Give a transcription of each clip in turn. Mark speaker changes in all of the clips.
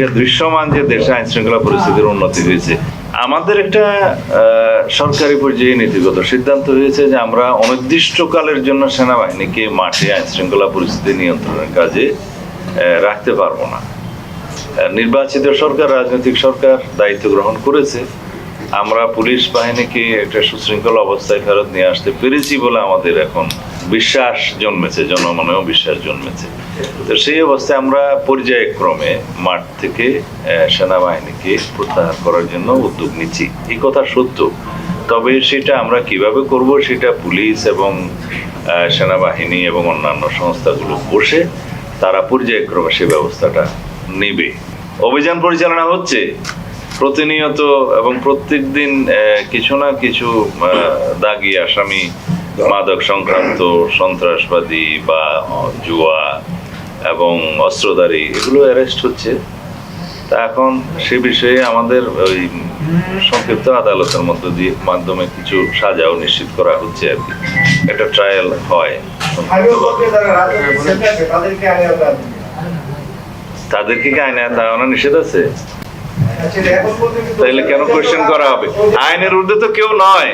Speaker 1: এটা দৃশ্যমান যে দেশে আইন শৃঙ্খলা পরিস্থিতির উন্নতি হয়েছে। আমাদের একটা সরকারি পর্যায়ে নীতিগত সিদ্ধান্ত হয়েছে যে আমরা অনির্দিষ্টকালের জন্য সেনাবাহিনীকে মাঠে আইন শৃঙ্খলা পরিস্থিতি নিয়ন্ত্রণের কাজে রাখতে পারবো না। নির্বাচিত সরকার, রাজনৈতিক সরকার দায়িত্ব গ্রহণ করেছে। আমরা পুলিশ বাহিনীকে একটা সুশৃঙ্খল অবস্থায় ফেরত নিয়ে আসতে পেরেছি বলে আমাদের এখন বিশ্বাস জন্মেছে, জনমনেও বিশ্বাস জন্মেছে। তো সেই অবস্থায় আমরা পর্যায়ক্রমে মাঠ থেকে সেনাবাহিনীকে প্রত্যাহার করার জন্য উদ্যোগ নিচ্ছি। এই কথা সত্য, তবে সেটা আমরা কিভাবে করব সেটা পুলিশ এবং সেনাবাহিনী এবং অন্যান্য সংস্থাগুলো বসে তারা পর্যায়ক্রমে সে ব্যবস্থাটা নেবে। অভিযান পরিচালনা হচ্ছে প্রতিনিয়ত এবং প্রত্যেক দিন কিছু না কিছু দাগী আসামি, মাদক সংক্রান্ত, সন্ত্রাসবাদী বা জুয়া এবং অস্ত্রধারী এগুলো অ্যারেস্ট হচ্ছে। তা এখন সে বিষয়ে আমাদের ওই সংক্ষিপ্ত আদালতের মাধ্যমে কিছু সাজাও নিশ্চিত করা হচ্ছে আর কি। একটা ট্রায়াল হয়, তাদেরকে কি আইনে আনা নিষেধ আছে? তাইলে কেন কোয়েশ্চেন করা হবে? আইনের ঊর্ধ্বে তো কেউ নয়।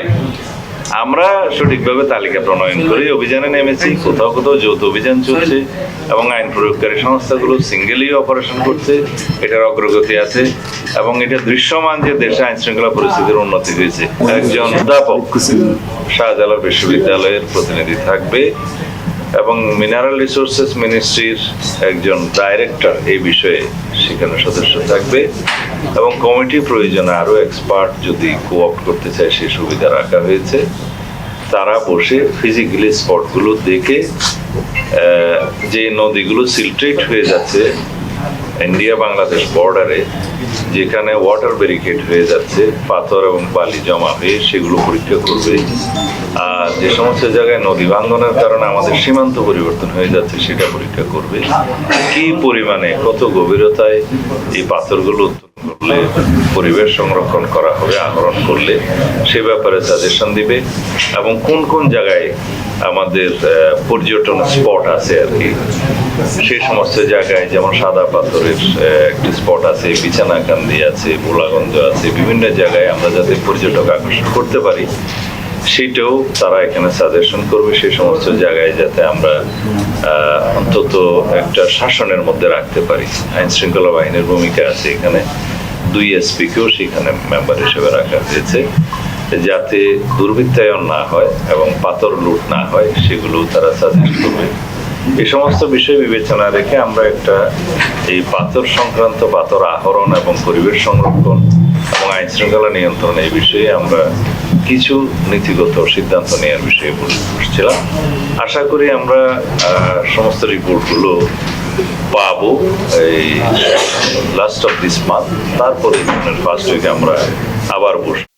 Speaker 1: আমরা সঠিকভাবে তালিকা প্রণয়ন করে অভিযানে নেমেছি। কোথাও কোথাও যৌথ অভিযান চলছে এবং আইন প্রয়োগকারী সংস্থাগুলো সিঙ্গেলি অপারেশন করছে, এটার অগ্রগতি আছে এবং এটা দৃশ্যমান যে দেশে আইন শৃঙ্খলা পরিস্থিতির উন্নতি হয়েছে। একজন অধ্যাপক শাহজালাল বিশ্ববিদ্যালয়ের প্রতিনিধি থাকবে এবং মিনারেল রিসোর্সেস মিনিস্ট্রির একজন ডাইরেক্টর এই বিষয়ে সেখানে সদস্য থাকবে এবং কমিটি প্রয়োজনে আরো এক্সপার্ট যদি কোঅপ্ট করতে চায় সে সুবিধা রাখা হয়েছে। তারা বসে ফিজিক্যালি স্পটগুলো দেখে যে নদীগুলো সিলট্রেট হয়ে যাচ্ছে ইন্ডিয়া বাংলাদেশ বর্ডারে, যেখানে ওয়াটার ব্যারিকেড হয়ে যাচ্ছে, পাথর এবং বালি জমা হয়ে সেগুলো পরীক্ষা করবে। আর যে সমস্ত জায়গায় নদী ভাঙ্গনের কারণে আমাদের সীমান্ত পরিবর্তন হয়ে যাচ্ছে সেটা পরীক্ষা করবে। কি পরিমাণে, কত গভীরতায় এই পাথরগুলো উত্তোলন করলে পরিবেশ সংরক্ষণ করা হবে, আহরণ করলে সে ব্যাপারে সাজেশন দিবে এবং কোন কোন জায়গায় আমাদের পর্যটন স্পট আছে আর কি, সেই সমস্ত জায়গায় যেমন সাদা পাথরের একটি স্পট আছে, বিছানাকান্দি আছে, ভোলাগঞ্জ আছে, বিভিন্ন জায়গায় আমরা যাতে পর্যটক আকর্ষণ করতে পারি সেটাও তারা এখানে সাজেশন করবে। সেই সমস্ত জায়গায় যাতে আমরা অন্তত একটা শাসনের মধ্যে রাখতে পারি। আইন শৃঙ্খলা বাহিনীর ভূমিকা আছে এখানে, 2 এসপিকেও সেখানে মেম্বার হিসেবে রাখা হয়েছে যাতে দুর্বৃত্তায়ন না হয় এবং পাথর লুট না হয়, সেগুলো তারা সাজেস্ট করবে। এই সমস্ত বিষয় বিবেচনা রেখে আমরা একটা এই পাথর সংক্রান্ত, পাথর আহরণ এবং পরিবেশ সংরক্ষণ এবং আইন শৃঙ্খলা নিয়ন্ত্রণ এই বিষয়ে আমরা কিছু নীতিগত সিদ্ধান্ত নেওয়ার বিষয়ে বসছিলাম। আশা করি আমরা সমস্ত রিপোর্টগুলো পাবো এই লাস্ট অফ দিস মান্থ, তারপরে ফার্স্ট উইকে আমরা আবার বসবো।